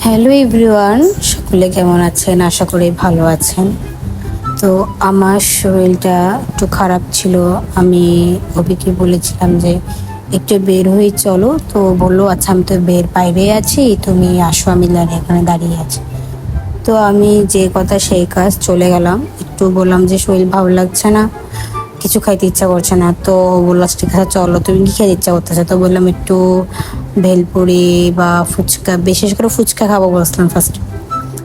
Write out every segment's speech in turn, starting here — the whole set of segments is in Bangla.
হ্যালো এভরিওয়ান, সকলে কেমন আছেন? আশা করি ভালো আছেন। তো আমার শরীরটা একটু খারাপ ছিল। আমি অভিকে বলেছিলাম যে একটু বের হয়ে চলো, তো বললো আচ্ছা আমি তো বাইরে আছি, তুমি আসো, আমি এখানে দাঁড়িয়ে আছি। তো আমি যে কথা সেই কাজ, চলে গেলাম। একটু বললাম যে শরীর ভালো লাগছে না, কিছু খাইতে ইচ্ছা করছে না। তো বললো ঠিক আছে চলো, তুমি কি খেতে ইচ্ছা করতেছে? তো বললাম একটু ভেলপুরি বা ফুচকা, বিশেষ করে ফুচকা খাবো বলছিলাম ফার্স্ট।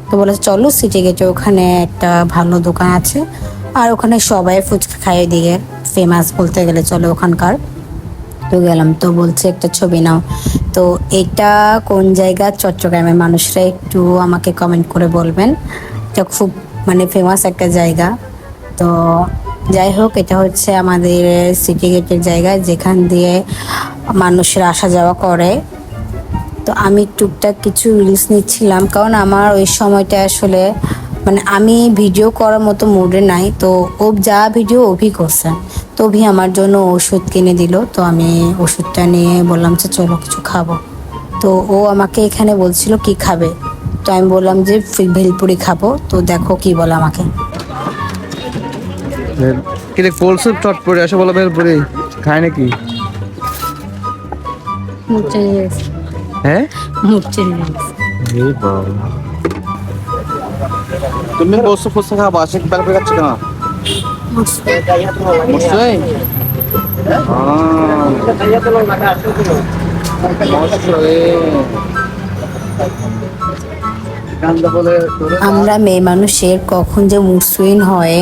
তো বলে চলো সিটি গেটে, ওখানে একটা ভালো দোকান আছে, আর ওখানে সবাই ফুচকা খায়, ওইদিকে ফেমাস বলতে গেলে চলে ওখানকার। তো গেলাম, তো বলছে একটা ছবি নাও। তো এটা কোন জায়গা চট্টগ্রামের মানুষরা একটু আমাকে কমেন্ট করে বলবেন। এটা খুব মানে ফেমাস একটা জায়গা। তো যাই হোক, এটা হচ্ছে আমাদের সিটি গেটের জায়গা, যেখান দিয়ে মানুষেরা আসা যাওয়া করে। তো আমি টুকটাক কিছু রিলস নিচ্ছিলাম, কারণ আমার ওই সময়টা আসলে মানে আমি ভিডিও করার মতো মুডে নাই। তো ও যা ভিডিও অভি করছে, তো অভি আমার জন্য ওষুধ কিনে দিল। তো আমি ওষুধটা নিয়ে বললাম যে চলো কিছু খাবো। তো ও আমাকে এখানে বলছিল কি খাবে, তো আমি বললাম যে ভেলপুরি খাবো। তো দেখো কি বলে আমাকে। কিরে কোলসুপ চটপড়ে আসে বলা ভেলপুরি খায় নাকি? মুড চেঞ্জ হয়ে গেছে। হ্যাঁ মুড চেঞ্জ হয়ে গেছে। তুমি বলছো ফুচকা খাবা, আশিক ভেলপুরি খাচ্ছ না? অবশ্যই আমরা মেয়ে মানুষের কখন যে মুড সুইং হয়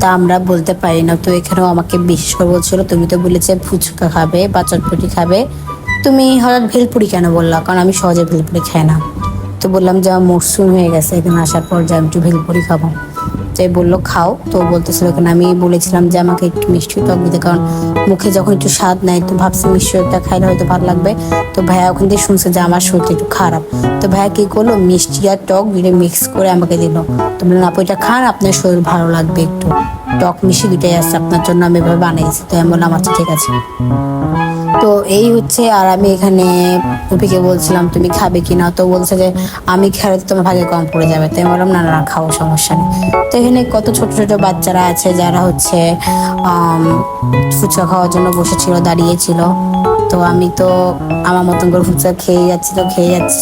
তা আমরা বলতে পারি না। তো এখানেও আমাকে বিশেষ করে বলছিল তুমি তো বলেছে ফুচকা খাবে বা চটপটি খাবে, তুমি হঠাৎ ভেলপুরি কেন বললা? কারণ আমি সহজে ভেলপুরি খাই না। তো বললাম যে আমার মুড সুইং হয়ে গেছে এখানে আসার পর, যে আমি একটু ভেলপুরি খাবো। তো বললো খাও। তো বলতেছিল এখানে, আমি বলেছিলাম যে আমাকে একটু মিষ্টি টক দিতে, কারণ মুখে যখন একটু স্বাদ নেয় তো ভাবছি মিষ্টিটা খাইলে হয়তো ভালো লাগবে। তো ভাইয়া ওখান থেকে শুনছে যে আমার শরীরটা একটু খারাপ। তো ভাইয়া কি করলো, মিষ্টি আর টক দুটো মিক্স করে আমাকে দিল। তো বললেন আপু এটা খান, আপনার শরীর ভালো লাগবে, একটু টক মিষ্টি দুটাই আছে আপনার জন্য, আমি এভাবে বানিয়েছি। তো আমি বললাম আচ্ছা ঠিক আছে। তো এই হচ্ছে, আর আমি এখানে পুপিকে বলছিলাম তুমি খাবে কিনা, তো বলছে যে আমি খেলে তো তোমার ভাগে কম পড়ে যাবে। তো আমি বললাম না না খাও, সমস্যা নেই। তো এখানে কত ছোট ছোট বাচ্চারা আছে যারা হচ্ছে ফুচকা খাওয়ার জন্য বসেছিল, দাঁড়িয়েছিল। তো আমি তো আমার মতন করে ফুচকা খেয়ে যাচ্ছি,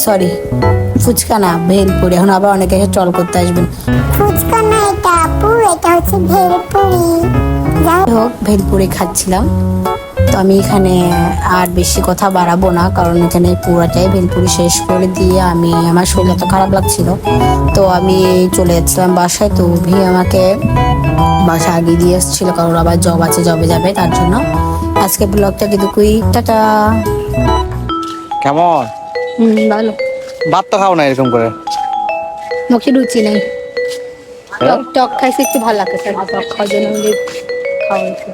সরি ফুচকা না ভেলপুরি। এখন আবার অনেকে এসে ট্রল করতে আসবেন, ফুচকা না এটা আপু, এটা হচ্ছে ভেলপুরি। যাই হোক ভেলপুরি খাচ্ছিলাম। তো আমি এখানে আর বেশি কথা বাড়াবো না, কারণ এখানে পুরাটাই ভেলপুরি শেষ করে দিয়ে আমার শরীর এত খারাপ লাগছিল। তো আমি চলে যাচ্ছিলাম বাসায়। তো ভি আমাকে বাসা আগে দিয়ে এসেছিল, কারণ আবার জব আছে, জবে যাবে, তার জন্য। আজকে ব্লগটা কিন্তু টাটা। কেমন? ভালো। ভাত তো খাও না এরকম করে? মুখে রুচি নেই, টক টক খাইছে একটু ভালো লাগছে, টক খাওয়ার জন্য খাওয়া হয়েছে।